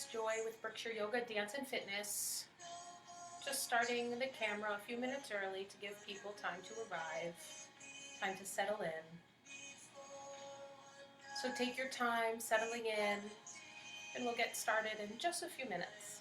it's Joy with Berkshire Yoga, Dance and Fitness. Just starting the camera a few minutes early to give people time to arrive, time to settle in. So take your time settling in, and we'll get started in just a few minutes.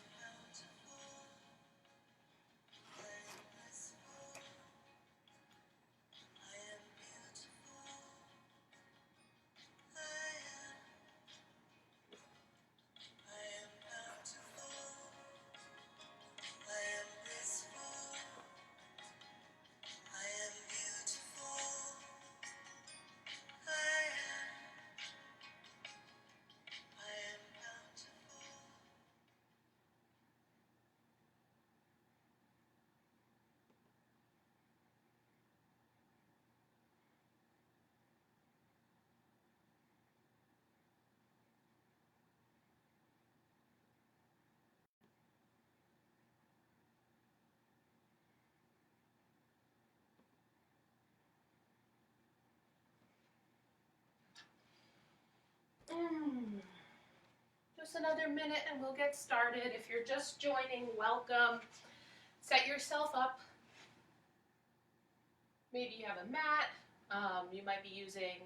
Just another minute and we'll get started. If you're just joining, welcome. Set yourself up. Maybe you have a mat. You might be using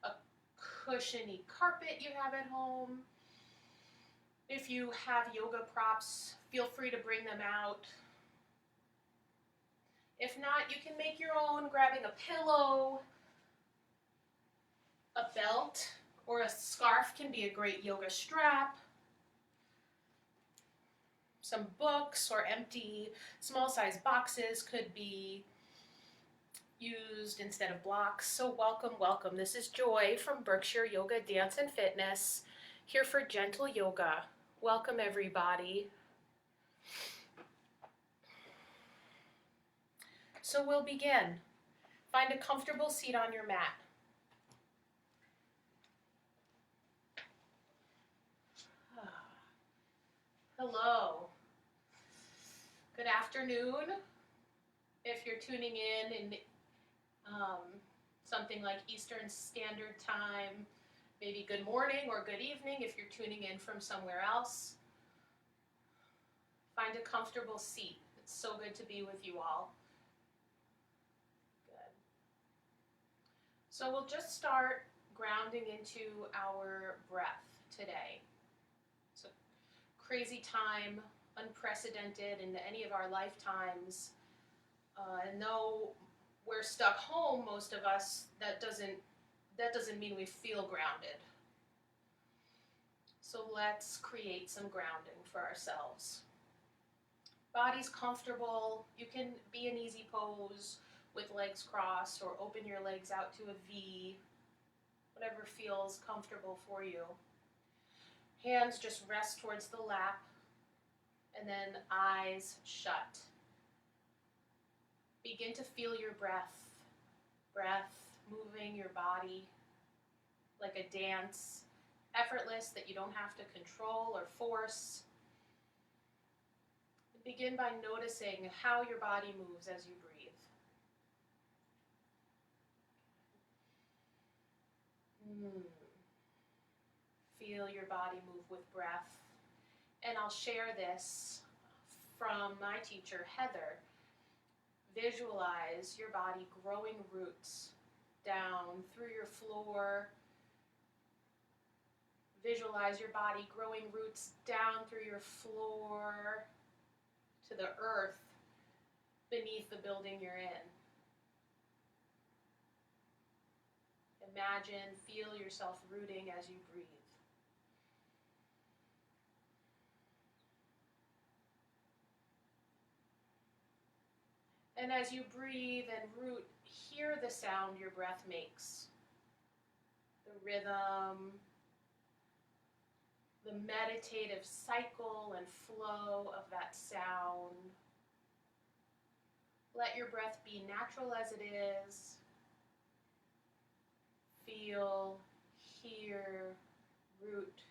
a cushiony carpet you have at home. If you have yoga props, feel free to bring them out. If not, you can make your own, grabbing a pillow, a belt, or a scarf can be a great yoga strap. Some books or empty small size boxes could be used instead of blocks. So welcome, welcome. This is Joy from Berkshire Yoga, Dance and Fitness, here for gentle yoga. Welcome everybody. So we'll begin. Find a comfortable seat on your mat. Hello. Good afternoon. If you're tuning in something like Eastern Standard Time, maybe good morning or good evening if you're tuning in from somewhere else. Find a comfortable seat. It's so good to be with you all. Good. So we'll just start grounding into our breath today. It's a crazy time, unprecedented in any of our lifetimes. And though we're stuck home, most of us, that doesn't mean we feel grounded. So let's create some grounding for ourselves. Body's comfortable. You can be in easy pose with legs crossed or open your legs out to a V, whatever feels comfortable for you. Hands just rest towards the lap, and then eyes shut. Begin to feel your breath moving your body like a dance, effortless, that you don't have to control or force. Begin by noticing how your body moves as you breathe. Feel your body move with breath. And I'll share this from my teacher, Heather. Visualize your body growing roots down through your floor. Visualize your body growing roots down through your floor to the earth beneath the building you're in. Imagine, feel yourself rooting as you breathe. And as you breathe and root, hear the sound your breath makes. The rhythm, the meditative cycle and flow of that sound. Let your breath be natural as it is. Feel, hear, root.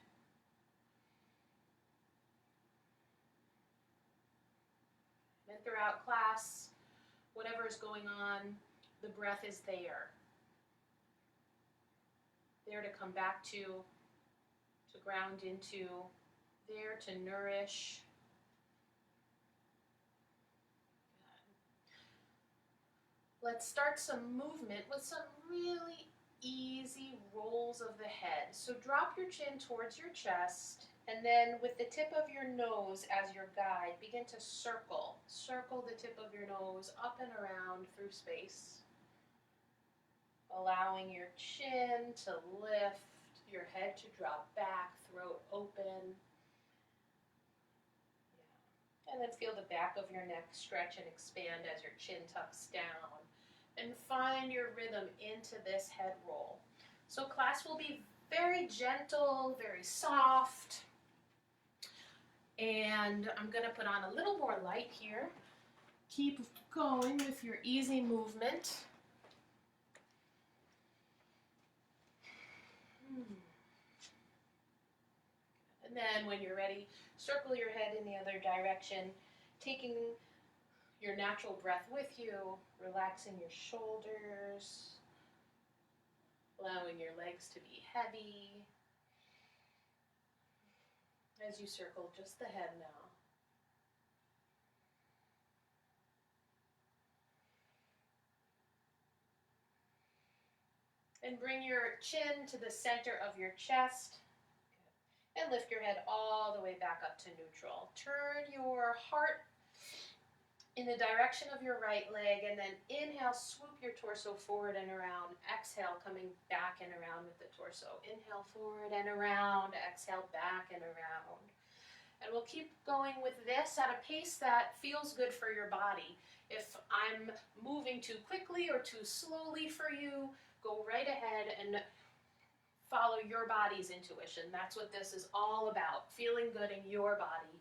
And throughout class, whatever is going on, the breath is there. There to come back to ground into, there to nourish. Let's start some movement with some really easy rolls of the head. So drop your chin towards your chest, and then with the tip of your nose as your guide, begin to circle. Circle the tip of your nose up and around through space. Allowing your chin to lift, your head to drop back, throat open. And then feel the back of your neck stretch and expand as your chin tucks down. And find your rhythm into this head roll. So class will be very gentle, very soft. And I'm going to put on a little more light here. Keep going with your easy movement. And then when you're ready, circle your head in the other direction, taking your natural breath with you, relaxing your shoulders, allowing your legs to be heavy as you circle just the head now. And bring your chin to the center of your chest and lift your head all the way back up to neutral. Turn your heart in the direction of your right leg, and then inhale, swoop your torso forward and around. Exhale, coming back and around with the torso. Inhale, forward and around. Exhale, back and around. And we'll keep going with this at a pace that feels good for your body. If I'm moving too quickly or too slowly for you, go right ahead and follow your body's intuition. That's what this is all about, feeling good in your body.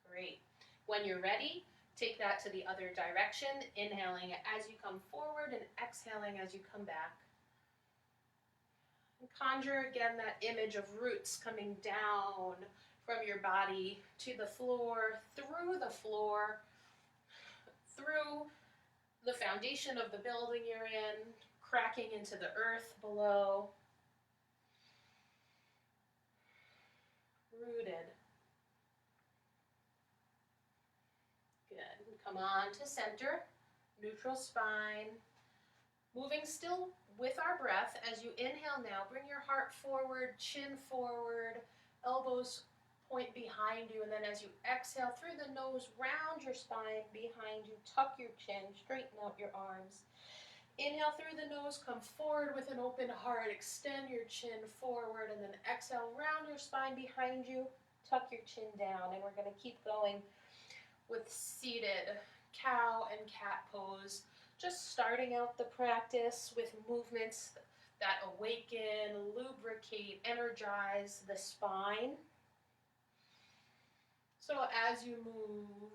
Great. When you're ready, take that to the other direction, inhaling as you come forward and exhaling as you come back. And conjure again that image of roots coming down from your body to the floor, through the foundation of the building you're in, cracking into the earth below. Rooted. Good. Come on to center, neutral spine. Moving still with our breath. As you inhale now, bring your heart forward, chin forward, elbows point behind you, and then as you exhale through the nose, round your spine behind you, tuck your chin, straighten out your arms. Inhale through the nose, come forward with an open heart, extend your chin forward, and then exhale, round your spine behind you, tuck your chin down, and we're going to keep going with seated cow and cat pose, just starting out the practice with movements that awaken, lubricate, energize the spine. So as you move,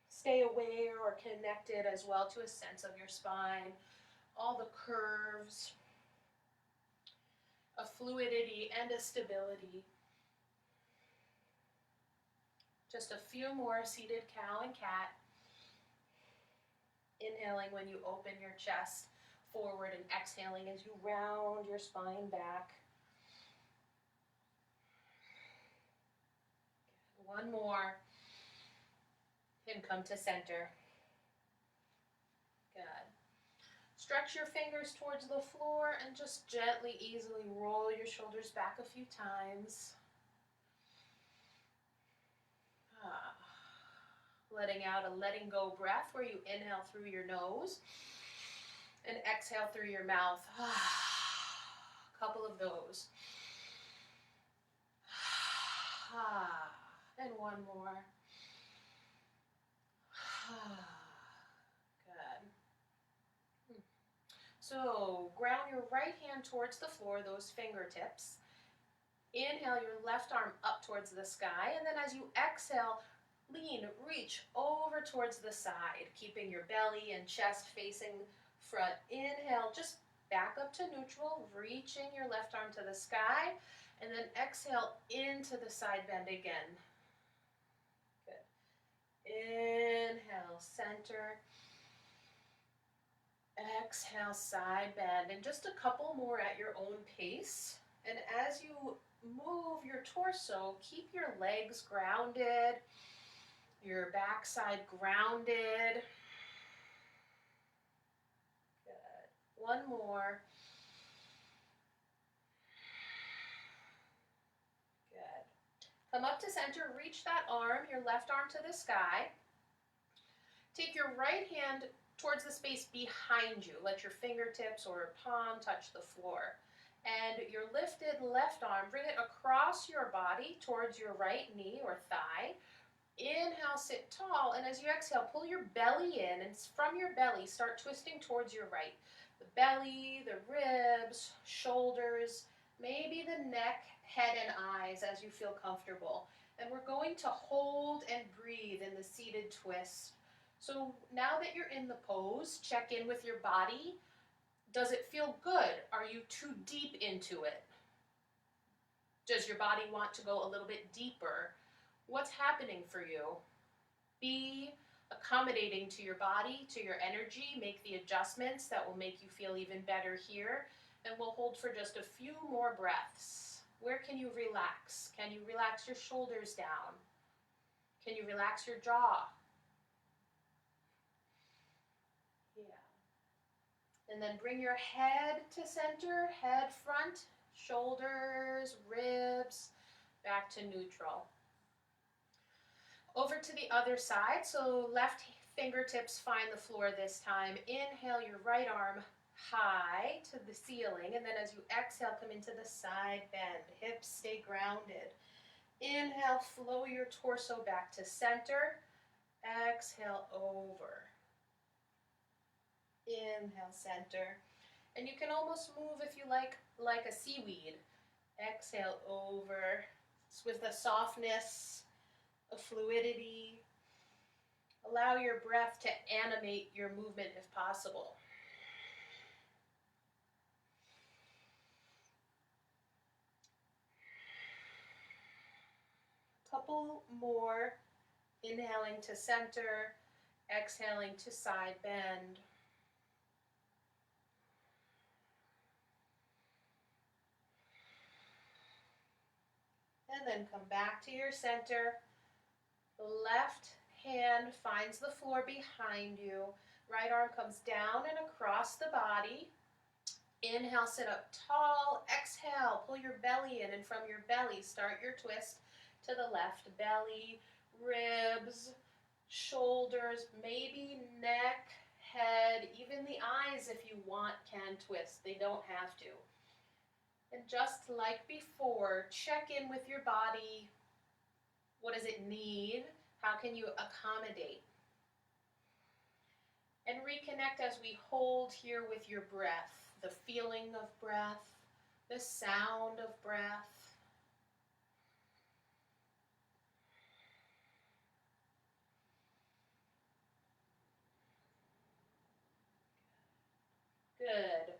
stay aware or connected as well to a sense of your spine, all the curves, a fluidity and a stability. Just a few more seated cow and cat. Inhaling when you open your chest forward and exhaling as you round your spine back. One more. And come to center. Good. Stretch your fingers towards the floor and just gently, easily roll your shoulders back a few times. Letting out a letting go breath where you inhale through your nose and exhale through your mouth. A couple of those. And one more. Good. So ground your right hand towards the floor, those fingertips. Inhale your left arm up towards the sky, and then as you exhale, lean, reach over towards the side, keeping your belly and chest facing front. Inhale, just back up to neutral, reaching your left arm to the sky, and then exhale into the side bend again. Good. Inhale, center. Exhale, side bend, and just a couple more at your own pace. And as you move your torso, keep your legs grounded, your backside grounded. Good. One more. Good. Come up to center, reach that arm, your left arm to the sky. Take your right hand towards the space behind you. Let your fingertips or palm touch the floor. And your lifted left arm, bring it across your body towards your right knee or thigh. Inhale, sit tall, and as you exhale, pull your belly in, and from your belly, start twisting towards your right. The belly, the ribs, shoulders, maybe the neck, head, and eyes as you feel comfortable. And we're going to hold and breathe in the seated twist. So now that you're in the pose, check in with your body. Does it feel good? Are you too deep into it? Does your body want to go a little bit deeper? What's happening for you? Be accommodating to your body, to your energy. Make the adjustments that will make you feel even better here. And we'll hold for just a few more breaths. Where can you relax? Can you relax your shoulders down? Can you relax your jaw? And then bring your head to center, head front, shoulders, ribs, back to neutral. Over to the other side, so left fingertips find the floor this time. Inhale your right arm high to the ceiling, and then as you exhale, come into the side bend. Hips stay grounded. Inhale, flow your torso back to center. Exhale, over. Inhale, center. And you can almost move, if you like a seaweed. Exhale, over. With a softness, a fluidity. Allow your breath to animate your movement if possible. Couple more. Inhaling to center, exhaling to side bend. And then come back to your center. The left hand finds the floor behind you. Right arm comes down and across the body. Inhale, sit up tall. Exhale, pull your belly in, and from your belly, start your twist to the left. Belly, ribs, shoulders, maybe neck, head, even the eyes, if you want, can twist. They don't have to. And just like before, check in with your body. What does it need? How can you accommodate? And reconnect as we hold here with your breath, the feeling of breath, the sound of breath. Good.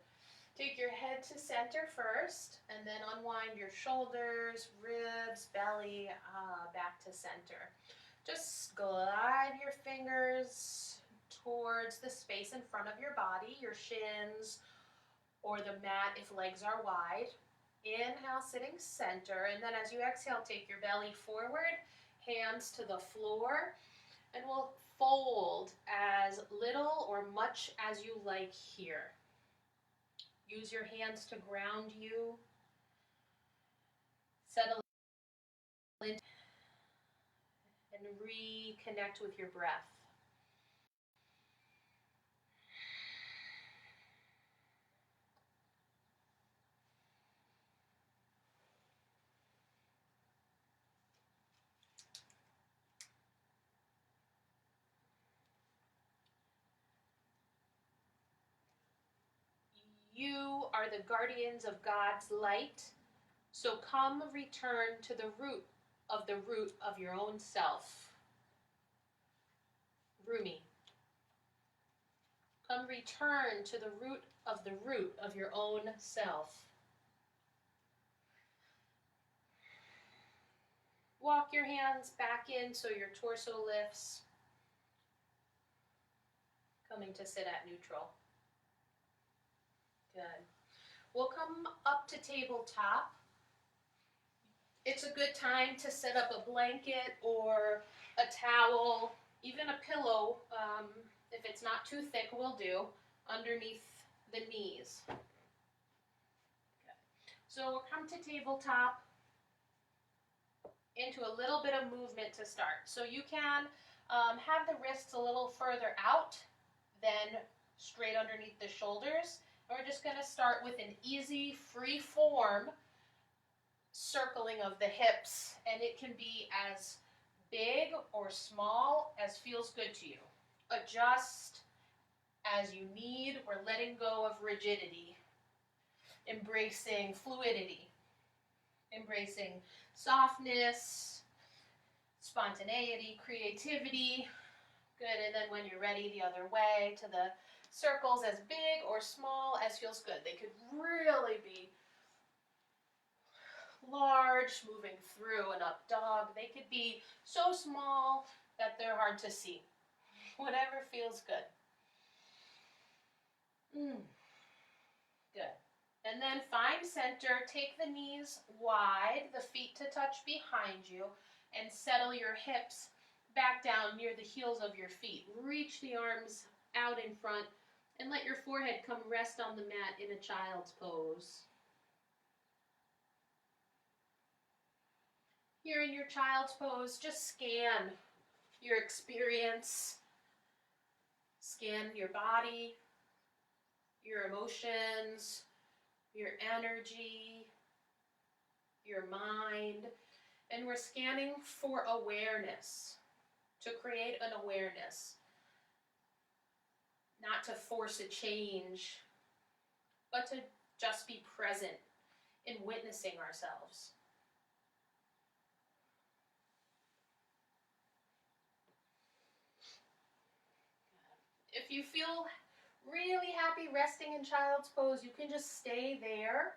Take your head to center first, and then unwind your shoulders, ribs, belly, back to center. Just glide your fingers towards the space in front of your body, your shins, or the mat if legs are wide. Inhale, sitting center, and then as you exhale, take your belly forward, hands to the floor, and we'll fold as little or much as you like here. Use your hands to ground you. Settle in and reconnect with your breath. You are the guardians of God's light, so come return to the root of your own self. Rumi. Come return to the root of your own self. Walk your hands back in so your torso lifts. Coming to sit at neutral. Good. We'll come up to tabletop. It's a good time to set up a blanket or a towel, even a pillow, if it's not too thick, will do, underneath the knees. Okay. So we'll come to tabletop, into a little bit of movement to start. So you can have the wrists a little further out than straight underneath the shoulders. And we're just going to start with an easy, free form circling of the hips, and it can be as big or small as feels good to you. Adjust as you need. We're letting go of rigidity, embracing fluidity, embracing softness, spontaneity, creativity. Good, and then when you're ready, the other way to the circles, as big or small as feels good. They could really be large, moving through an up dog. They could be so small that they're hard to see. Whatever feels good. Good. And then find center, take the knees wide, the feet to touch behind you, and settle your hips back down near the heels of your feet. Reach the arms out in front and let your forehead come rest on the mat in a child's pose. Here in your child's pose, just scan your experience, scan your body, your emotions, your energy, your mind, and we're scanning for awareness, to create an awareness, not to force a change, but to just be present in witnessing ourselves. If you feel really happy resting in child's pose, you can just stay there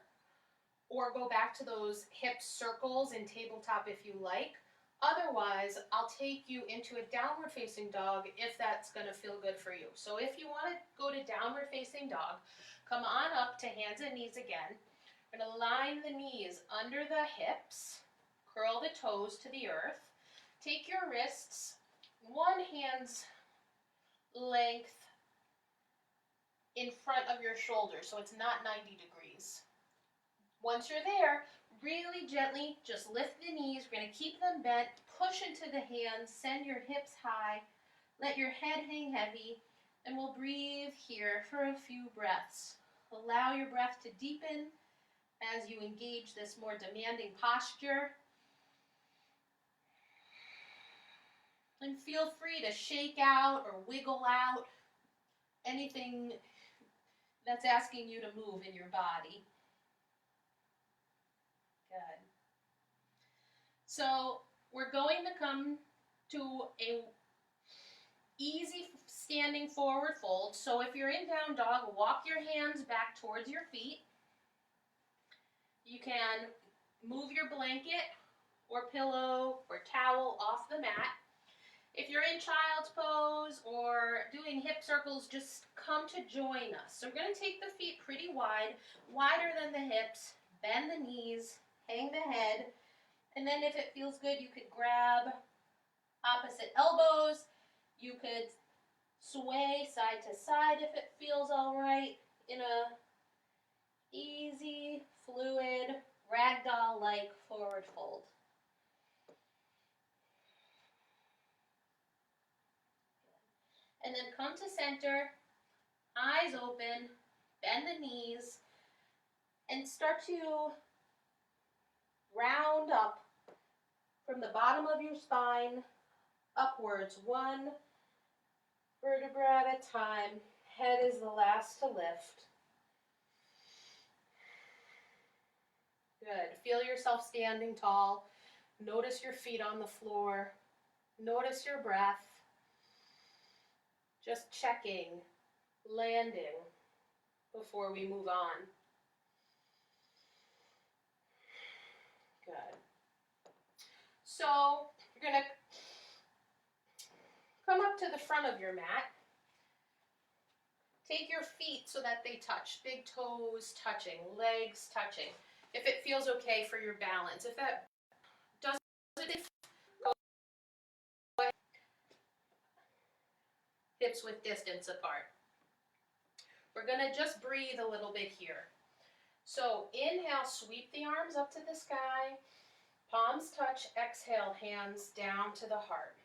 or go back to those hip circles in tabletop if you like. Otherwise, I'll take you into a downward facing dog if that's going to feel good for you. So if you want to go to downward facing dog, come on up to hands and knees again. We're going to line the knees under the hips, curl the toes to the earth. Take your wrists one hand's length in front of your shoulder, so it's not 90 degrees. Once you're there, really gently just lift the knees. We're going to keep them bent, push into the hands, send your hips high, let your head hang heavy, and we'll breathe here for a few breaths. Allow your breath to deepen as you engage this more demanding posture. And feel free to shake out or wiggle out anything that's asking you to move in your body. Good. So we're going to come to a easy standing forward fold. So if you're in down dog, walk your hands back towards your feet. You can move your blanket or pillow or towel off the mat. If you're in child's pose or doing hip circles, just come to join us. So we're going to take the feet pretty wide, wider than the hips, bend the knees, hang the head, and then if it feels good, you could grab opposite elbows. You could sway side to side if it feels all right in a easy, fluid, ragdoll-like forward fold. And then come to center, eyes open, bend the knees, and start to round up from the bottom of your spine upwards, one vertebra at a time. Head is the last to lift. Good. Feel yourself standing tall. Notice your feet on the floor. Notice your breath. Just checking, landing before we move on. Good. So you're going to come up to the front of your mat. Take your feet so that they touch, big toes touching, legs touching. If it feels okay for your balance. If that doesn't, go ahead. Hips with distance apart. We're gonna just breathe a little bit here. So inhale, sweep the arms up to the sky. Palms touch, exhale, hands down to the heart.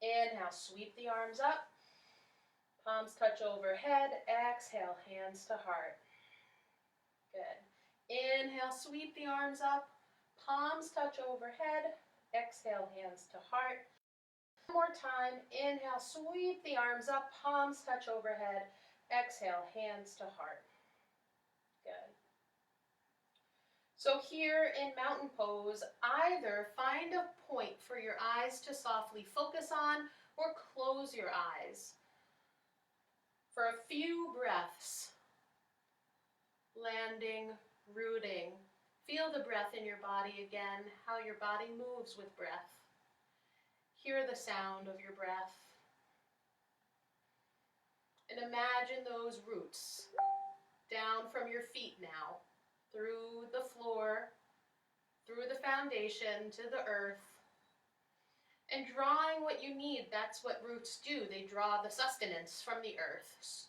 Inhale, sweep the arms up. Palms touch overhead, exhale, hands to heart. Good. Inhale, sweep the arms up. Palms touch overhead, exhale, hands to heart. One more time, inhale, sweep the arms up, palms touch overhead, exhale, hands to heart. Good. So here in mountain pose, either find a point for your eyes to softly focus on or close your eyes for a few breaths. Landing, rooting. Feel the breath in your body again, how your body moves with breath. Hear the sound of your breath. And imagine those roots down from your feet now, through the floor, through the foundation to the earth, and drawing what you need. That's what roots do. They draw the sustenance from the earth.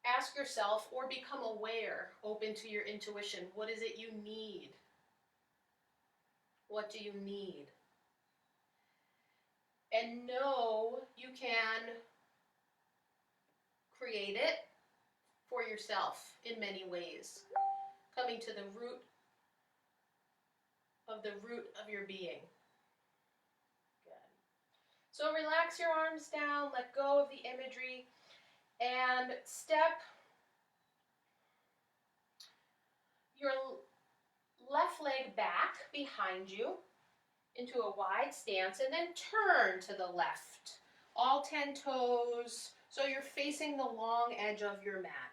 Ask yourself or become aware, open to your intuition. What is it you need? What do you need? And know you can create it for yourself in many ways, coming to the root of your being. Good. So relax your arms down, let go of the imagery, and step your left leg back behind you into a wide stance, and then turn to the left, all 10 toes, so you're facing the long edge of your mat.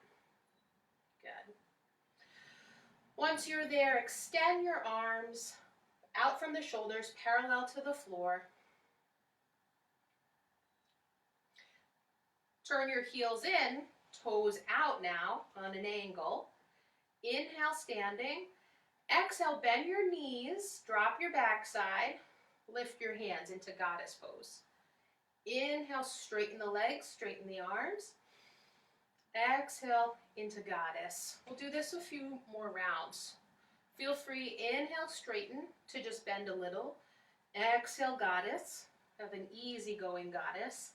Good. Once you're there, extend your arms out from the shoulders, parallel to the floor. Turn your heels in, toes out now on an angle. Inhale, standing. Exhale, bend your knees, drop your backside, lift your hands into goddess pose. Inhale, straighten the legs, straighten the arms. Exhale into goddess. We'll do this a few more rounds. Feel free, inhale, straighten to just bend a little. Exhale, goddess. Have an easygoing goddess.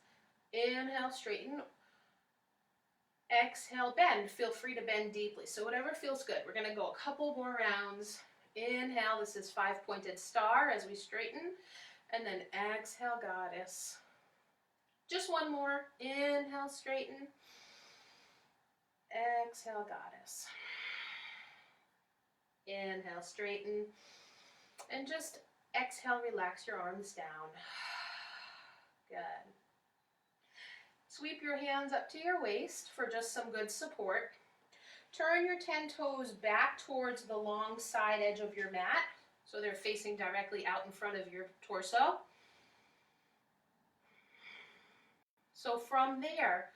Inhale, straighten. Exhale, bend. Feel free to bend deeply. So whatever feels good. We're going to go a couple more rounds. Inhale, this is 5-pointed star as we straighten. And then exhale, goddess. Just one more. Inhale, straighten. Exhale, goddess. Inhale, straighten. And just exhale, relax your arms down. Good. Sweep your hands up to your waist for just some good support. Turn your 10 toes back towards the long side edge of your mat, so they're facing directly out in front of your torso. So from there,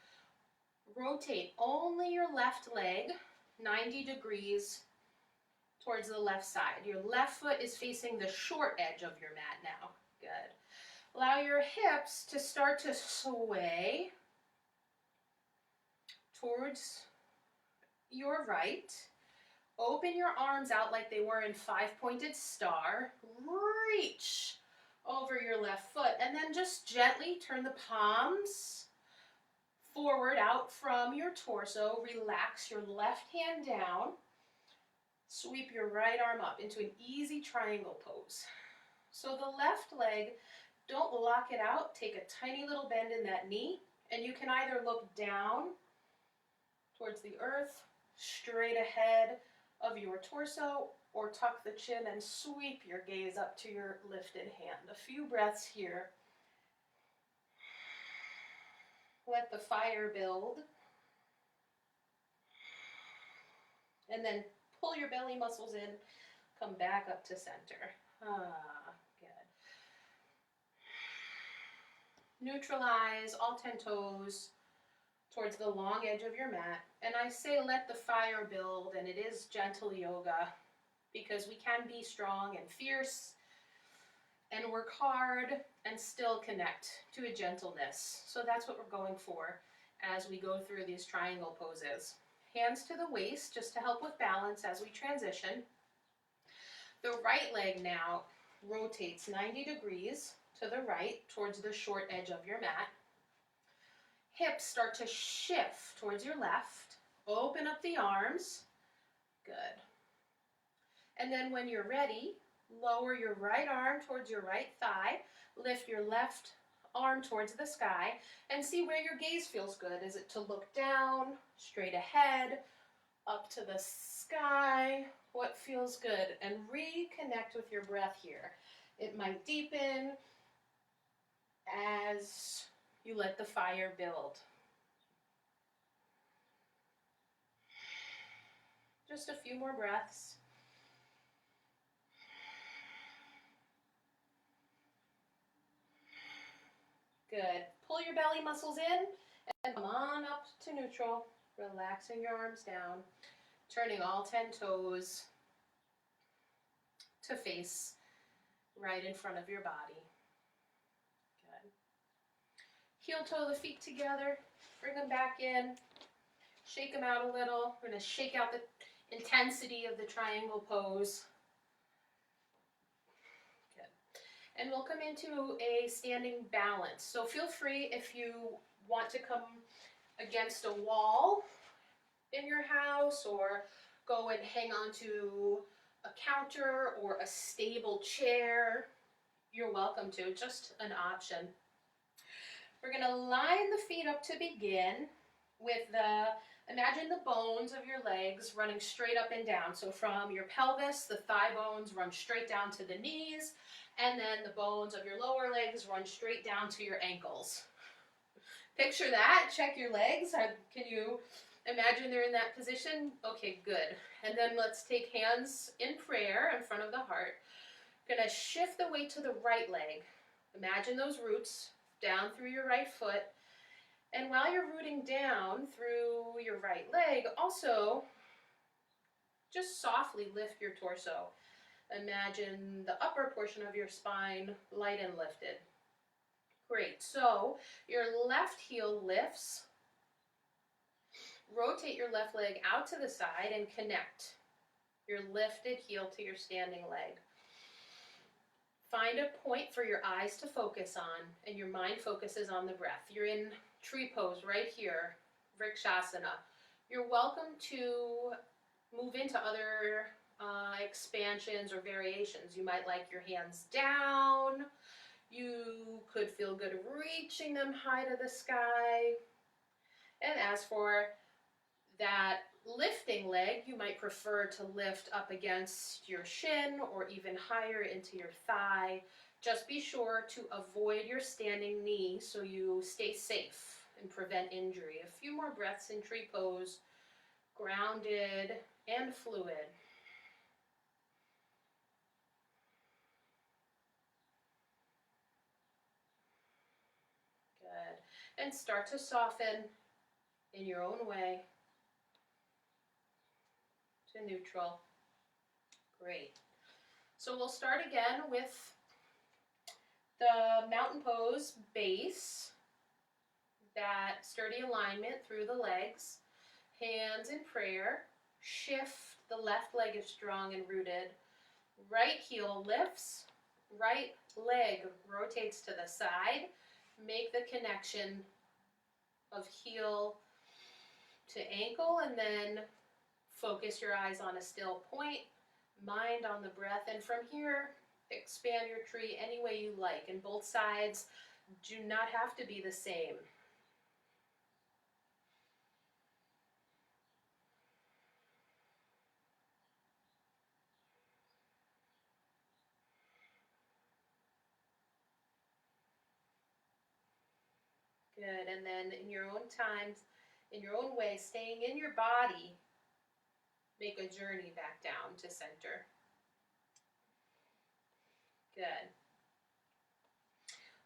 rotate only your left leg 90 degrees towards the left side. Your left foot is facing the short edge of your mat now. Good. Allow your hips to start to sway towards your right. Open your arms out like they were in 5-pointed star. Reach over your left foot, and then just gently turn the palms forward out from your torso. Relax your left hand down. Sweep your right arm up into an easy triangle pose. So the left leg, don't lock it out. Take a tiny little bend in that knee, and you can either look down towards the earth, straight ahead of your torso, or tuck the chin and sweep your gaze up to your lifted hand. A few breaths here. Let the fire build. And then pull your belly muscles in, come back up to center. Good. Neutralize all 10 toes towards the long edge of your mat. And I say let the fire build, and it is gentle yoga because we can be strong and fierce and work hard and still connect to a gentleness. So that's what we're going for as we go through these triangle poses. Hands to the waist just to help with balance as we transition. The right leg now rotates 90 degrees to the right towards the short edge of your mat. Hips start to shift towards your left. Open up the arms. Good. And then when you're ready, lower your right arm towards your right thigh. Lift your left arm towards the sky and see where your gaze feels good. Is it to look down, straight ahead, up to the sky? What feels good? And reconnect with your breath here. It might deepen as you let the fire build. Just a few more breaths. Good. Pull your belly muscles in and come on up to neutral, relaxing your arms down, turning all 10 toes to face right in front of your body. Good. Heel toe the feet together, bring them back in, shake them out a little. We're going to shake out the intensity of the triangle pose. And we'll come into a standing balance. So feel free if you want to come against a wall in your house or go and hang on to a counter or a stable chair, you're welcome to, just an option. We're gonna line the feet up to begin with imagine the bones of your legs running straight up and down. So from your pelvis, the thigh bones run straight down to the knees, and then the bones of your lower legs run straight down to your ankles. Picture that, check your legs. Can you imagine they're in that position? Okay, good. And then let's take hands in prayer in front of the heart. Gonna shift the weight to the right leg. Imagine those roots down through your right foot. And while you're rooting down through your right leg, also just softly lift your torso. Imagine the upper portion of your spine light and lifted. Great, so your left heel lifts. Rotate your left leg out to the side and connect your lifted heel to your standing leg. Find a point for your eyes to focus on and your mind focuses on the breath. You're in tree pose right here, Vrikshasana. You're welcome to move into other expansions or variations. You might like your hands down. You could feel good reaching them high to the sky. And as for that lifting leg, you might prefer to lift up against your shin or even higher into your thigh. Just be sure to avoid your standing knee so you stay safe and prevent injury. A few more breaths in tree pose, grounded and fluid. Good. And start to soften in your own way to neutral. Great. So we'll start again with the mountain pose base, that sturdy alignment through the legs, hands in prayer, shift, the left leg is strong and rooted, right heel lifts, right leg rotates to the side, make the connection of heel to ankle, and then focus your eyes on a still point, mind on the breath, and from here, expand your tree any way you like, and both sides do not have to be the same. Good, and then in your own time, in your own way, staying in your body, make a journey back down to center. Good.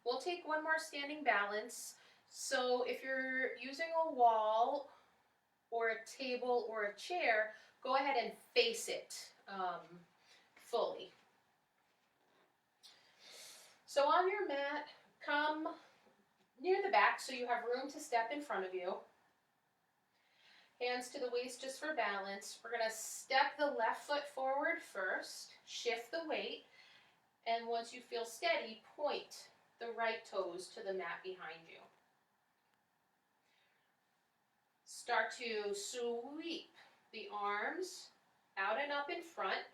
We'll take one more standing balance. So if you're using a wall or a table or a chair, go ahead and face it fully. So on your mat, come near the back so you have room to step in front of you. Hands to the waist just for balance. We're going to step the left foot forward first, shift the weight, and once you feel steady, point the right toes to the mat behind you. Start to sweep the arms out and up in front,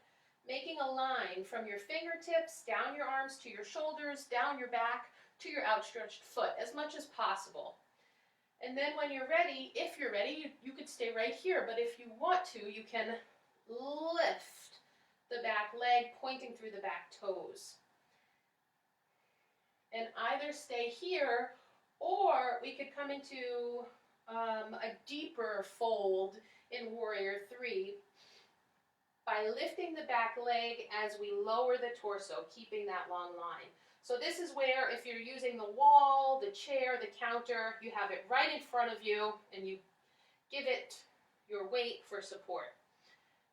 making a line from your fingertips, down your arms to your shoulders, down your back to your outstretched foot, as much as possible. And then when you're ready, if you're ready, you could stay right here, but if you want to, you can lift the back leg, pointing through the back toes. And either stay here, or we could come into a deeper fold in Warrior 3 by lifting the back leg as we lower the torso, keeping that long line. So this is where, if you're using the wall, the chair, the counter, you have it right in front of you and you give it your weight for support.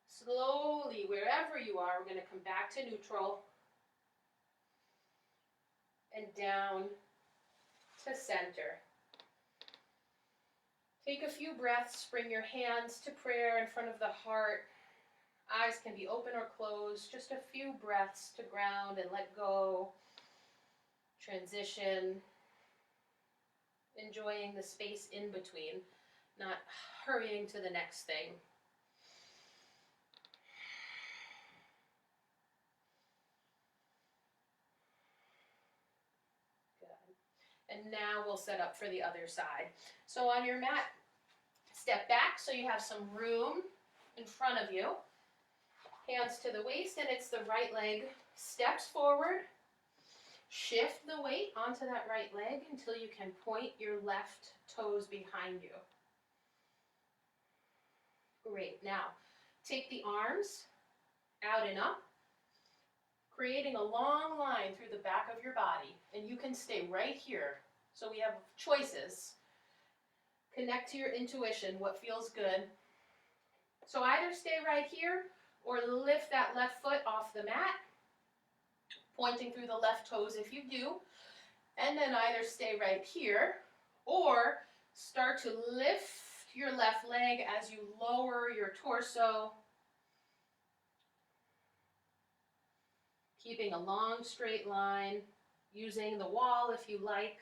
Slowly, wherever you are, we're going to come back to neutral and down to center. Take a few breaths, bring your hands to prayer in front of the heart. Eyes can be open or closed, just a few breaths to ground and let go. Transition, enjoying the space in between, not hurrying to the next thing. And now we'll set up for the other side. So on your mat, step back so you have some room in front of you. Hands to the waist, and it's the right leg steps forward. Shift the weight onto that right leg until you can point your left toes behind you. Great. Now, take the arms out and up, creating a long line through the back of your body, and you can stay right here. So we have choices. Connect to your intuition, what feels good. So either stay right here or lift that left foot off the mat, pointing through the left toes if you do, and then either stay right here or start to lift your left leg as you lower your torso, keeping a long straight line, using the wall if you like,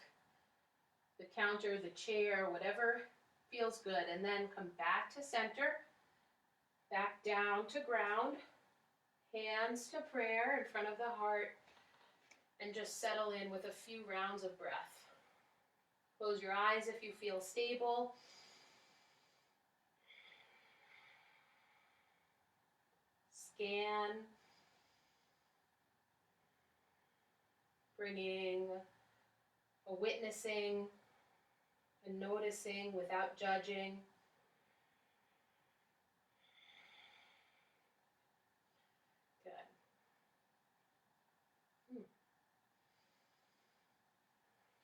the counter, the chair, whatever feels good, and then come back to center, back down to ground, hands to prayer in front of the heart, and just settle in with a few rounds of breath. Close your eyes if you feel stable. Scan. Bringing a witnessing and noticing without judging.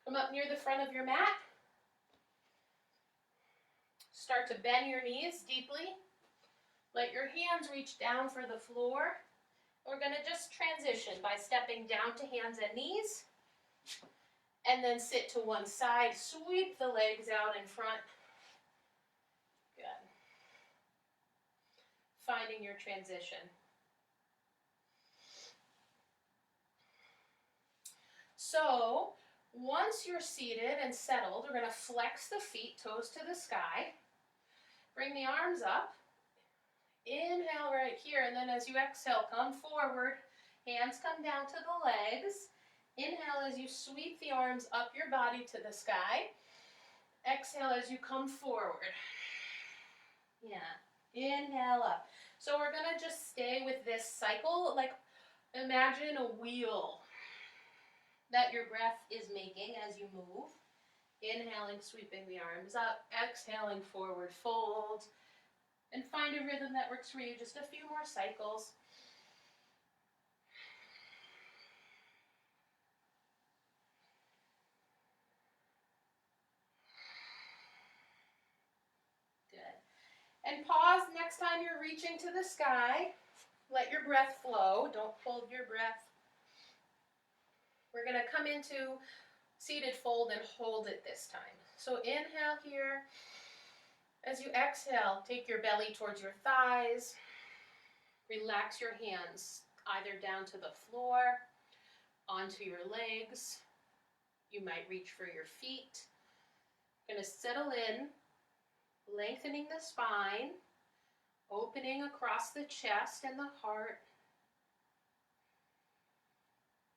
Come up near the front of your mat. Start to bend your knees deeply. Let your hands reach down for the floor. We're going to just transition by stepping down to hands and knees. And then sit to one side. Sweep the legs out in front. Good. Finding your transition. So, once you're seated and settled, we're going to flex the feet, toes to the sky. Bring the arms up. Inhale right here, and then as you exhale, come forward. Hands come down to the legs. Inhale as you sweep the arms up your body to the sky. Exhale as you come forward. Yeah. Inhale up. So we're going to just stay with this cycle. Like, imagine a wheel that your breath is making as you move. Inhaling, sweeping the arms up. Exhaling, forward fold. And find a rhythm that works for you. Just a few more cycles. And pause next time you're reaching to the sky. Let your breath flow. Don't hold your breath. We're going to come into seated fold and hold it this time. So inhale here. As you exhale, take your belly towards your thighs. Relax your hands either down to the floor, onto your legs. You might reach for your feet. Going to settle in, lengthening the spine, opening across the chest and the heart.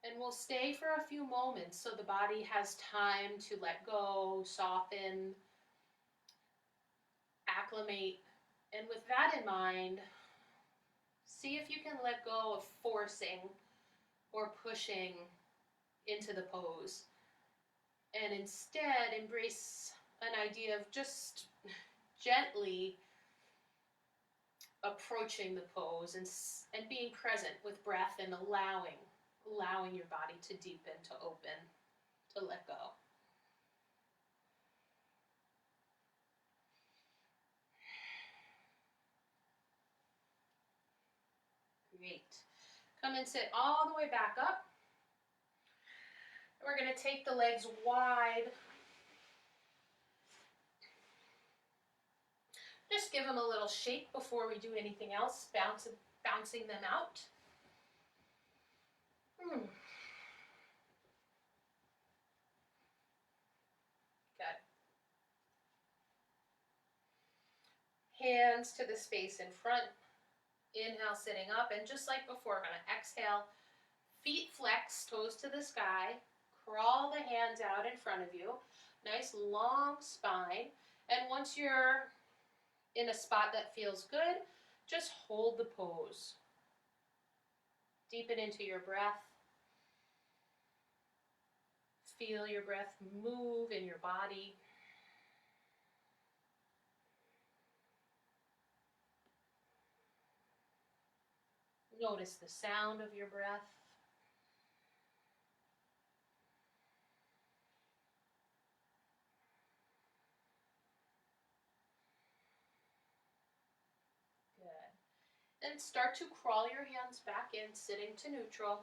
And we'll stay for a few moments so the body has time to let go, soften, acclimate. And with that in mind, see if you can let go of forcing or pushing into the pose. And instead embrace an idea of just gently approaching the pose and being present with breath and allowing your body to deepen, to open, to let go. Great. Come and sit all the way back up. We're going to take the legs wide. Just give them a little shake before we do anything else, bouncing them out. Good. Hands to the space in front. Inhale, sitting up. And just like before, we're going to exhale. Feet flex, toes to the sky. Crawl the hands out in front of you. Nice long spine. And once you're in a spot that feels good, just hold the pose. Deepen into your breath. Feel your breath move in your body. Notice the sound of your breath. Then start to crawl your hands back in, sitting to neutral.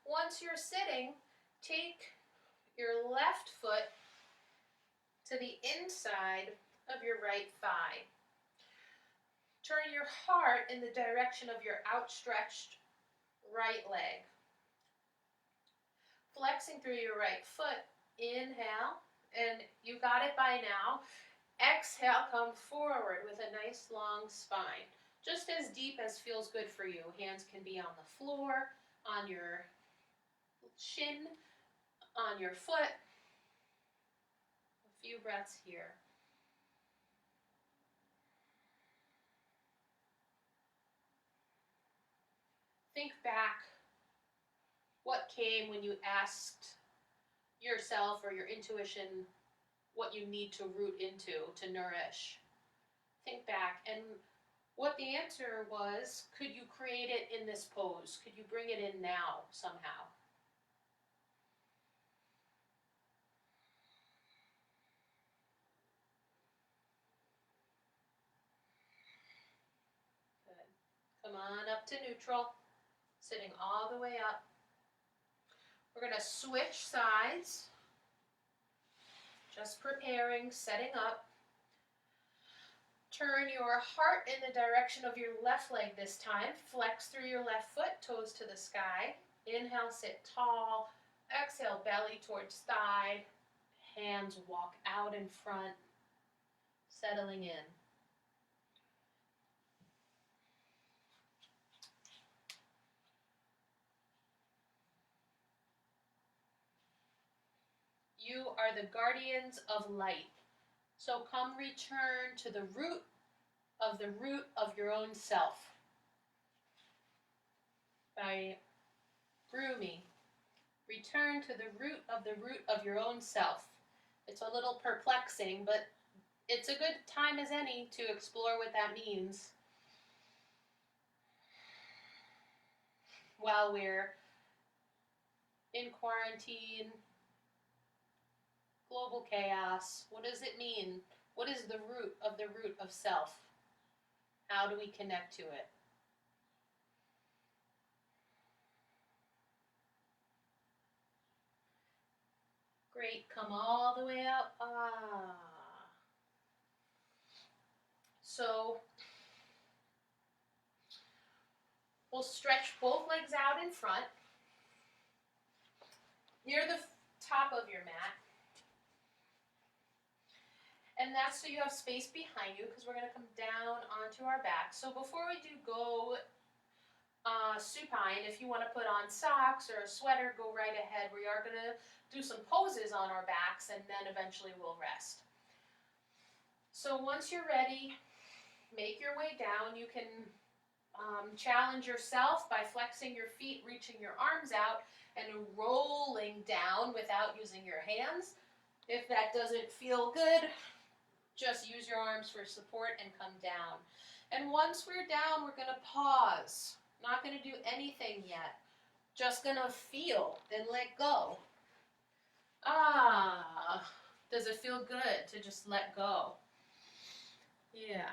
Once you're sitting, take your left foot to the inside of your right thigh. Turn your heart in the direction of your outstretched right leg. Flexing through your right foot, inhale, and you got it by now. Exhale, come forward with a nice long spine. Just as deep as feels good for you. Hands can be on the floor, on your shin, on your foot. A few breaths here. Think back what came when you asked yourself or your intuition what you need to root into to nourish. Think back, and what the answer was, could you create it in this pose? Could you bring it in now somehow? Good. Come on up to neutral, sitting all the way up. We're going to switch sides. Just preparing, setting up. Turn your heart in the direction of your left leg this time. Flex through your left foot, toes to the sky. Inhale, sit tall. Exhale, belly towards thigh. Hands walk out in front. Settling in. You are the guardians of light. So come return to the root of your own self. By grooming, return to the root of your own self. It's a little perplexing, but it's a good time as any to explore what that means. While we're in quarantine, global chaos, what does it mean? What is the root of self? How do we connect to it? Great, come all the way up. Ah. So we'll stretch both legs out in front, near the top of your mat. And that's so you have space behind you, because we're going to come down onto our back. So before we do go supine, if you want to put on socks or a sweater, go right ahead. We are going to do some poses on our backs, and then eventually we'll rest. So once you're ready, make your way down. You can challenge yourself by flexing your feet, reaching your arms out, and rolling down without using your hands. If that doesn't feel good, just use your arms for support and come down. And once we're down, we're going to pause. Not going to do anything yet. Just going to feel and let go. Ah, does it feel good to just let go? Yeah.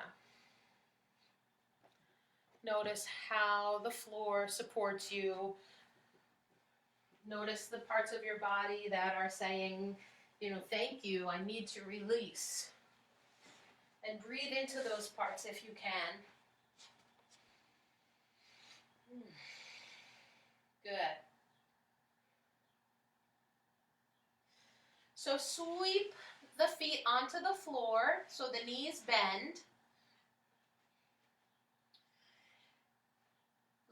Notice how the floor supports you. Notice the parts of your body that are saying, thank you, I need to release. And breathe into those parts if you can. Good. So sweep the feet onto the floor so the knees bend.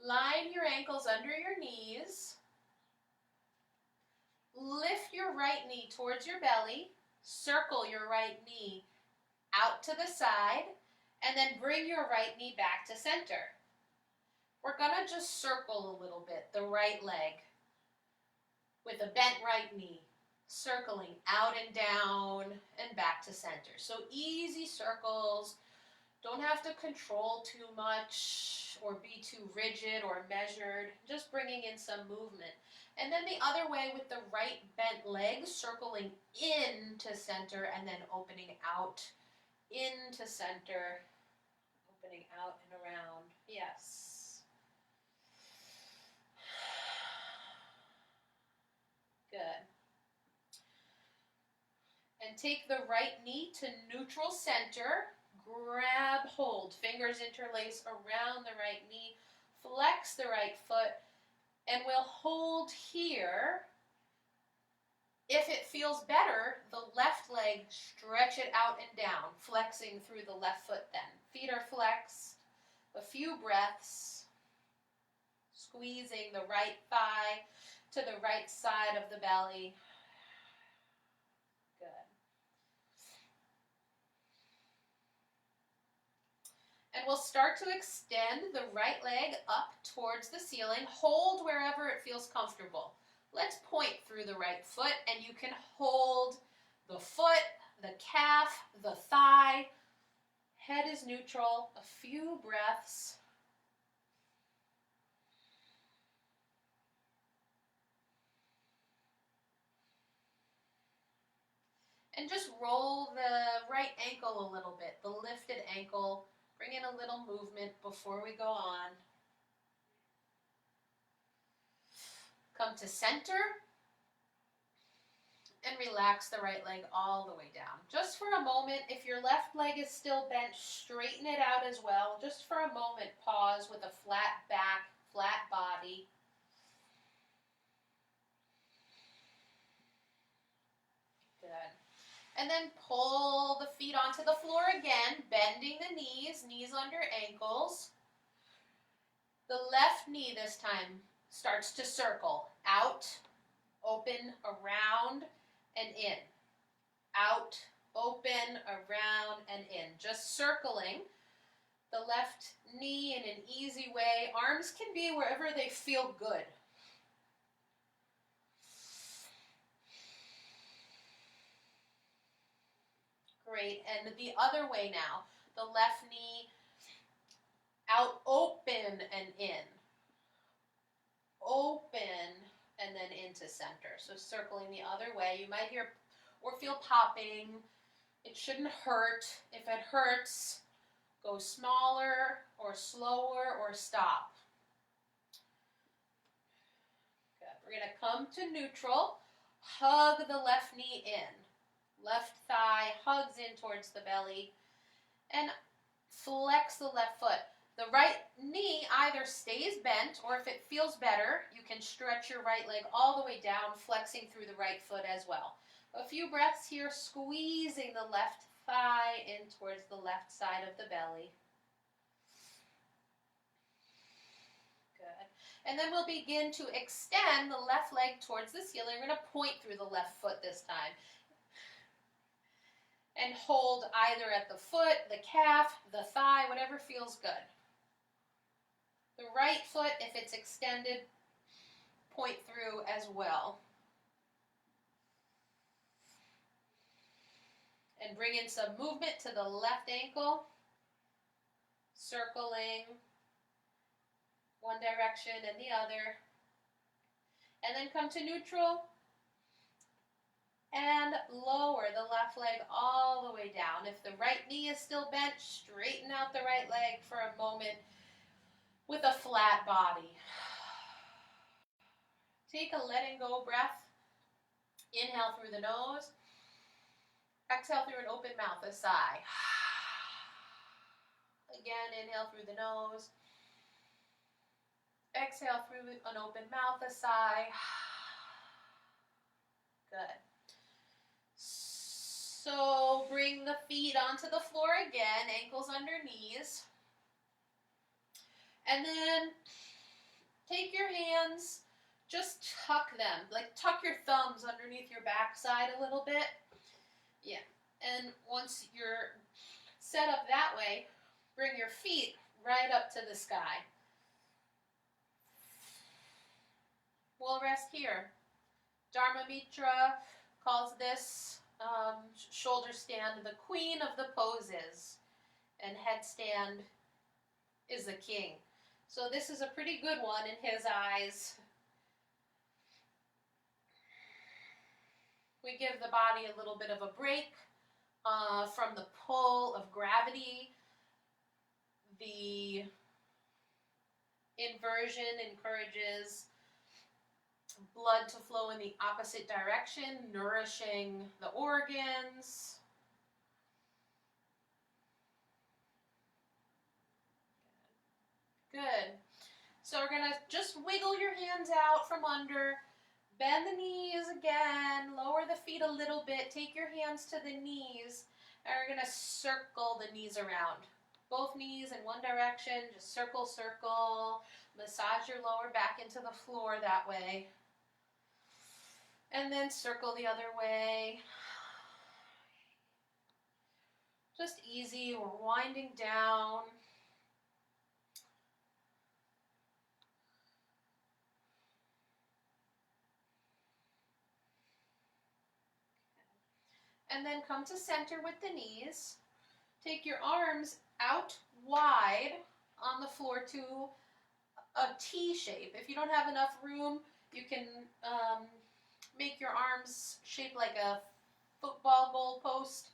Line your ankles under your knees. Lift your right knee towards your belly. Circle your right knee out to the side, and then bring your right knee back to center. We're going to just circle a little bit the right leg with a bent right knee, circling out and down and back to center. So easy circles. Don't have to control too much or be too rigid or measured. Just bringing in some movement. And then the other way with the right bent leg, circling into center and then opening out into center, opening out and around. Yes. Good. And take the right knee to neutral center. Grab hold. Fingers interlace around the right knee. Flex the right foot. And we'll hold here. If it feels better, the left leg, stretch it out and down, flexing through the left foot then. Feet are flexed. A few breaths. Squeezing the right thigh to the right side of the belly. Good. And we'll start to extend the right leg up towards the ceiling. Hold wherever it feels comfortable. Let's point through the right foot, and you can hold the foot, the calf, the thigh. Head is neutral. A few breaths. And just roll the right ankle a little bit, the lifted ankle. Bring in a little movement before we go on. Come to center. And relax the right leg all the way down. Just for a moment, if your left leg is still bent, straighten it out as well. Just for a moment, pause with a flat back, flat body. Good. And then pull the feet onto the floor again, bending the knees under ankles. The left knee this time starts to circle. Out, open, around, and in. Out, open, around, and in. Just circling the left knee in an easy way. Arms can be wherever they feel good. Great. And the other way now. The left knee out, open, and in. Open, and then into center. So circling the other way. You might hear or feel popping. It shouldn't hurt. If it hurts, go smaller or slower or stop. Good. We're going to come to neutral. Hug the left knee in. Left thigh hugs in towards the belly. And flex the left foot. The right knee either stays bent, or if it feels better, you can stretch your right leg all the way down, flexing through the right foot as well. A few breaths here, squeezing the left thigh in towards the left side of the belly. Good. And then we'll begin to extend the left leg towards the ceiling. We're going to point through the left foot this time. And hold either at the foot, the calf, the thigh, whatever feels good. The right foot, if it's extended, point through as well. And bring in some movement to the left ankle, circling one direction and the other. And then come to neutral and lower the left leg all the way down. If the right knee is still bent, straighten out the right leg for a moment with a flat body. Take a letting go breath. Inhale through the nose. Exhale through an open mouth, a sigh. Again, inhale through the nose. Exhale through an open mouth, a sigh. Good. So bring the feet onto the floor again, ankles under knees. And then take your hands, just tuck them, like tuck your thumbs underneath your backside a little bit. Yeah, and once you're set up that way, bring your feet right up to the sky. We'll rest here. Dharma Mitra calls this shoulder stand the queen of the poses, and headstand is the king. So this is a pretty good one in his eyes. We give the body a little bit of a break from the pull of gravity. The inversion encourages blood to flow in the opposite direction, nourishing the organs. Good. So we're going to just wiggle your hands out from under, bend the knees again, lower the feet a little bit, take your hands to the knees, and we're going to circle the knees around. Both knees in one direction, just circle, circle, massage your lower back into the floor that way. And then circle the other way. Just easy, we're winding down. And then come to center with the knees. Take your arms out wide on the floor to a T shape. If you don't have enough room, you can make your arms shaped like a football goal post.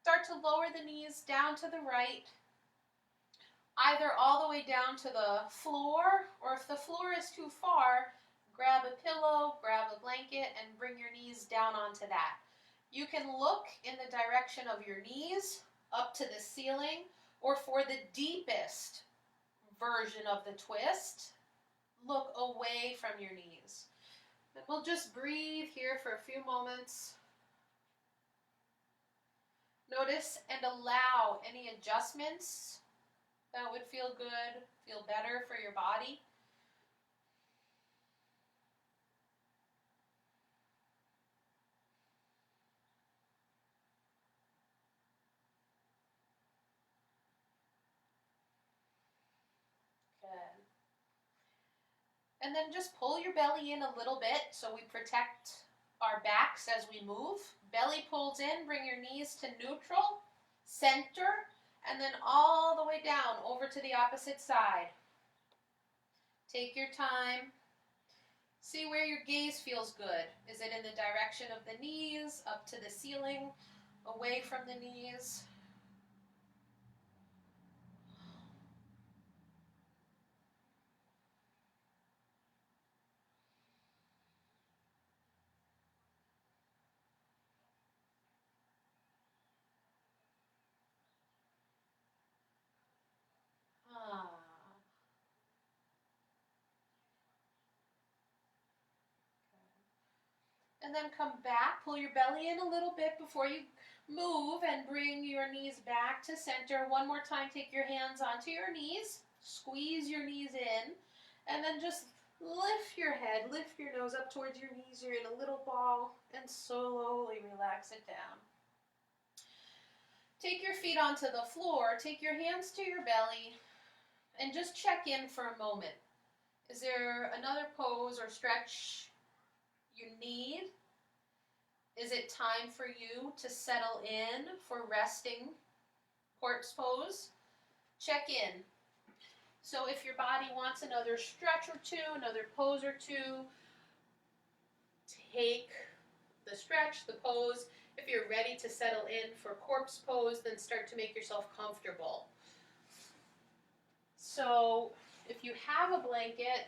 Start to lower the knees down to the right, either all the way down to the floor, or if the floor is too far, grab a pillow, grab a blanket, and bring your knees down onto that. You can look in the direction of your knees up to the ceiling, or for the deepest version of the twist, look away from your knees. And we'll just breathe here for a few moments. Notice and allow any adjustments that would feel good, feel better for your body. Good. And then just pull your belly in a little bit so we protect our backs as we move. Belly pulls in, bring your knees to neutral, center, and then all the way down over to the opposite side. Take your time. See where your gaze feels good. Is it in the direction of the knees, up to the ceiling, away from the knees? Ah. And then come back, pull your belly in a little bit before you move and bring your knees back to center. One more time, take your hands onto your knees, squeeze your knees in, and then just lift your head, lift your nose up towards your knees. You're in a little ball, and slowly relax it down. Take your feet onto the floor, take your hands to your belly, and just check in for a moment. Is there another pose or stretch you need? Is it time for you to settle in for resting corpse pose? Check in. So if your body wants another stretch or two, another pose or two, take the stretch, the pose. If you're ready to settle in for corpse pose, then start to make yourself comfortable. So if you have a blanket,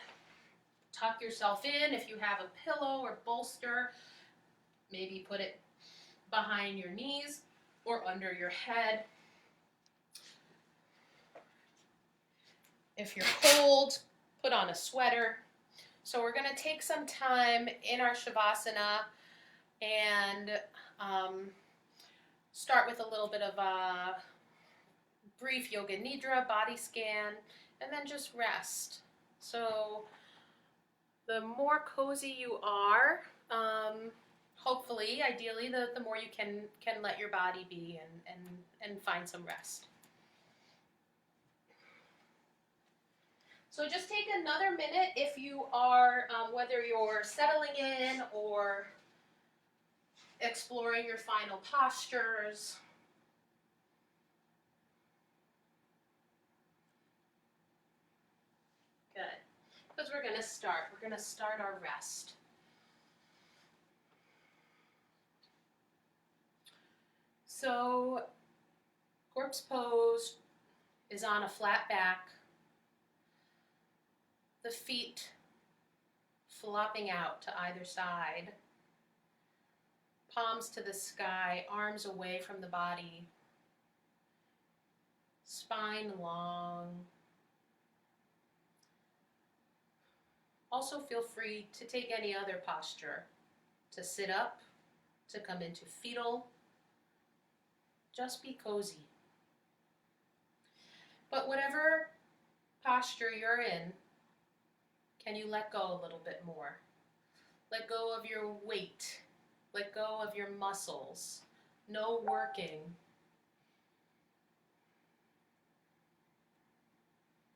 tuck yourself in. If you have a pillow or bolster, maybe put it behind your knees or under your head. If you're cold, put on a sweater. So we're going to take some time in our Shavasana and start with a little bit of a brief Yoga Nidra, body scan, and then just rest. So the more cozy you are, hopefully, ideally, the more you can let your body be and find some rest. So just take another minute if you are, whether you're settling in or exploring your final postures. Good. Because we're going to start. We're going to start our rest. So, corpse pose is on a flat back. The feet flopping out to either side. Palms to the sky, arms away from the body. Spine long. Also feel free to take any other posture. To sit up, to come into fetal. Just be cozy. But whatever posture you're in, can you let go a little bit more? Let go of your weight. Let go of your muscles. No working.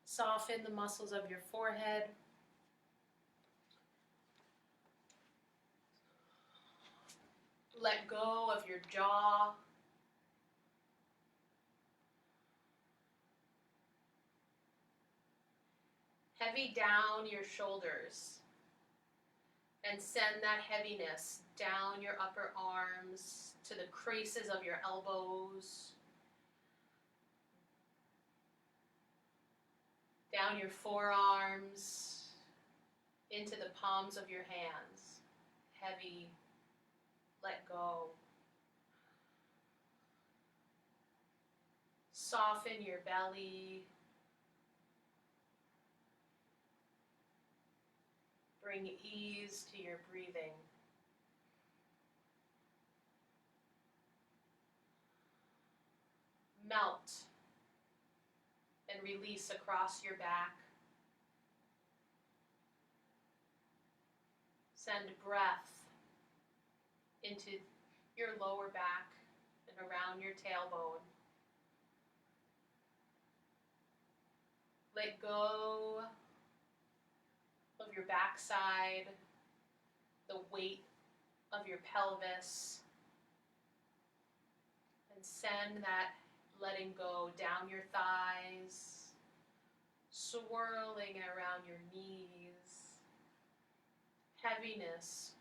Soften the muscles of your forehead. Let go of your jaw. Heavy down your shoulders. And send that heaviness down your upper arms to the creases of your elbows. Down your forearms, into the palms of your hands. Heavy, let go. Soften your belly. Bring ease to your breathing. Melt and release across your back. Send breath into your lower back and around your tailbone. Let go of your backside, the weight of your pelvis, and send that letting go down your thighs, swirling around your knees, heaviness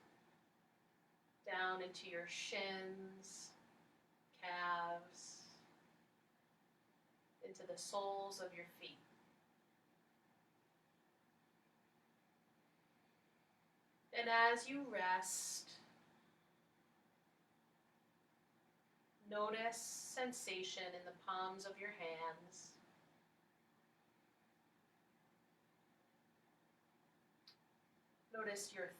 down into your shins, calves, into the soles of your feet. And as you rest, notice sensation in the palms of your hands. Notice your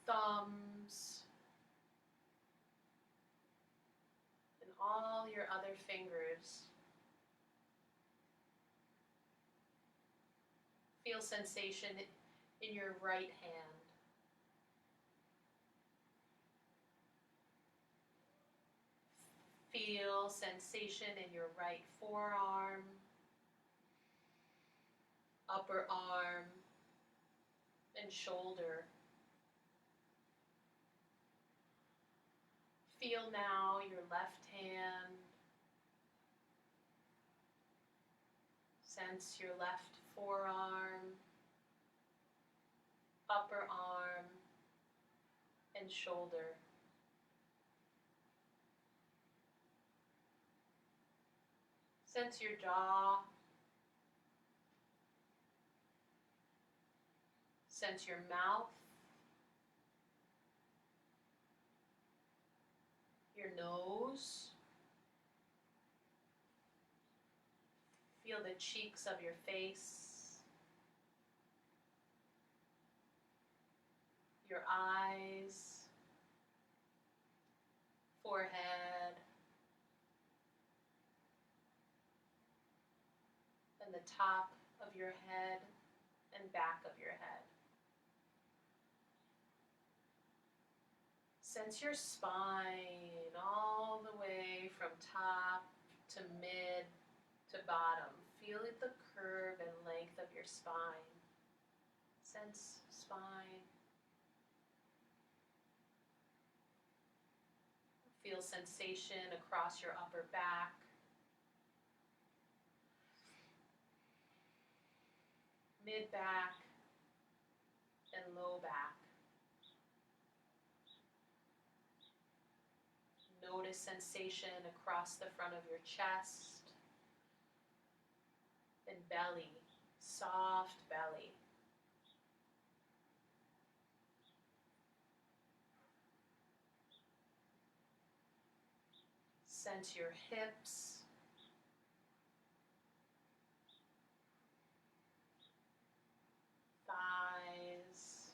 thumbs and all your other fingers. Feel sensation in your right hand. Feel sensation in your right forearm, upper arm, and shoulder. Feel now your left hand. Sense your left forearm, upper arm, and shoulder. Sense your jaw. Sense your mouth, your nose. Feel the cheeks of your face, your eyes, forehead, and the top of your head and back of your head. Sense your spine all the way from top to mid to bottom. Feel the curve and length of your spine. Sense spine. Feel sensation across your upper back. Mid back and low back. Notice sensation across the front of your chest and belly, soft belly. Sense your hips, thighs,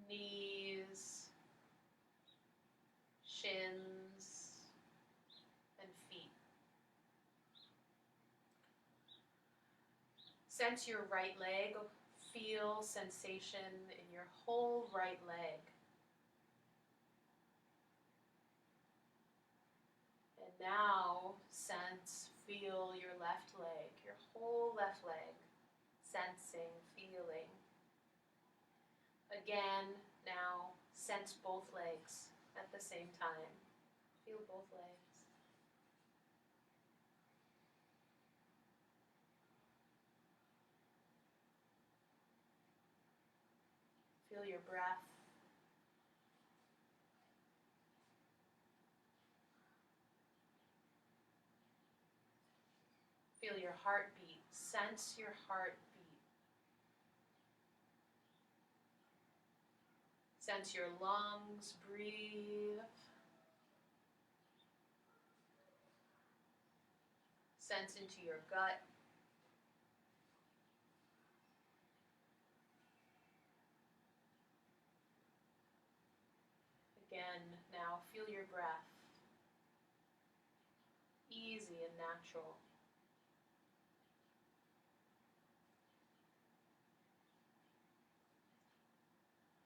knees, shins, and feet. Sense your right leg. Feel sensation in your whole right leg. And now feel your left leg, your whole left leg. Sensing, feeling. Again, now sense both legs at the same time. Feel both legs. Feel your breath. Feel your heartbeat. Sense your heartbeat. Sense your lungs. Breathe. Sense into your gut. Again, now feel your breath. Easy and natural.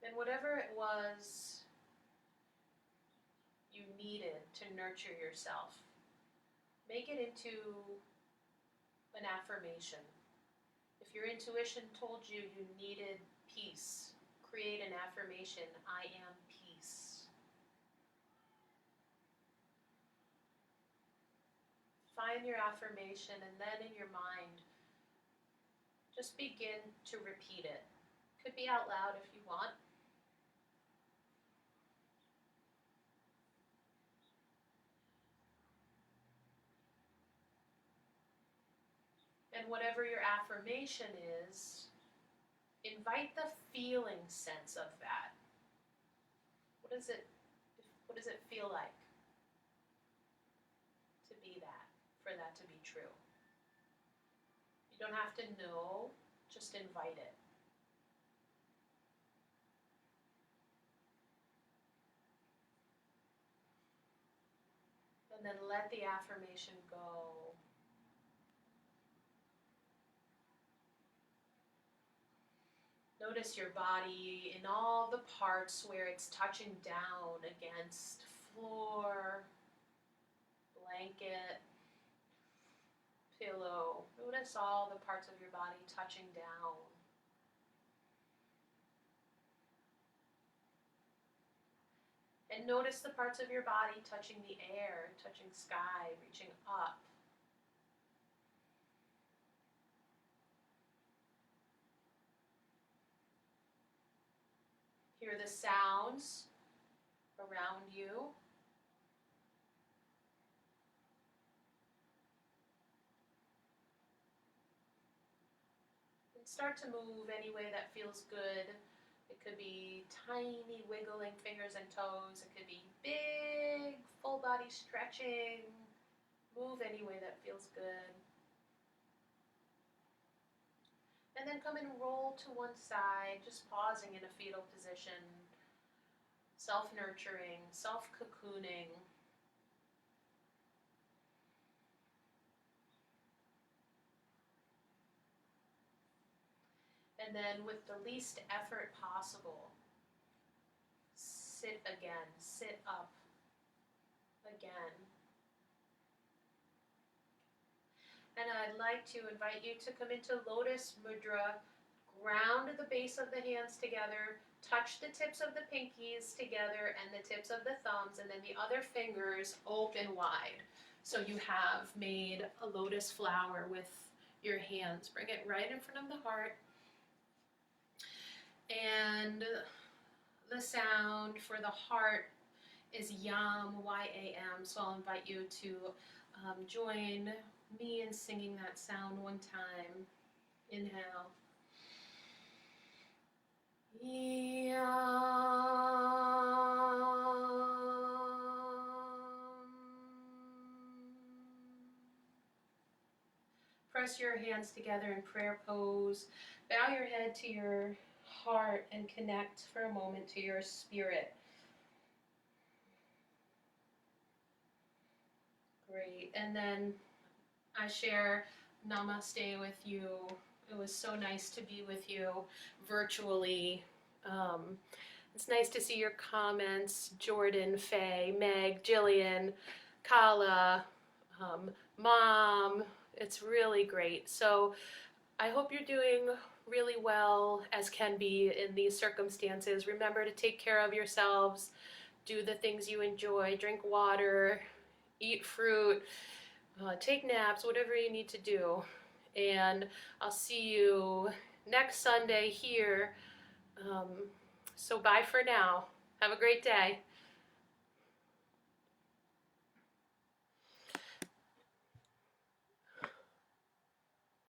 And whatever it was you needed to nurture yourself, make it into an affirmation. If your intuition told you you needed peace, create an affirmation: I am peace. Find your affirmation, and then in your mind, just begin to repeat it Could be out loud if you want. And whatever your affirmation is, invite the feeling sense of that. What does it feel like to be that, for that to be true? You don't have to know, just invite it. And then let the affirmation go. Notice your body in all the parts where it's touching down against floor, blanket, pillow. Notice all the parts of your body touching down. And notice the parts of your body touching the air, touching sky, reaching up. Hear the sounds around you. And start to move any way that feels good. It could be tiny wiggling fingers and toes. It could be big full body stretching. Move any way that feels good. And then come and roll to one side, just pausing in a fetal position. Self-nurturing, self-cocooning. And then with the least effort possible, sit again, sit up again. And I'd like to invite you to come into Lotus Mudra, ground the base of the hands together, touch the tips of the pinkies together and the tips of the thumbs, and then the other fingers open wide. So you have made a lotus flower with your hands. Bring it right in front of the heart. And the sound for the heart is Yam, Y-A-M. So I'll invite you to join me in singing that sound one time. Inhale. Yam. Press your hands together in prayer pose. Bow your head to your heart and connect for a moment to your spirit. Great. And then I share Namaste with you. It was so nice to be with you virtually. It's nice to see your comments. Jordan, Faye, Meg, Jillian, Kala, Mom. It's really great. So I hope you're doing really well as can be in these circumstances. Remember to take care of yourselves. Do the things you enjoy. Drink water. Eat fruit. Take naps. Whatever you need to do. And I'll see you next Sunday here. So bye for now. Have a great day.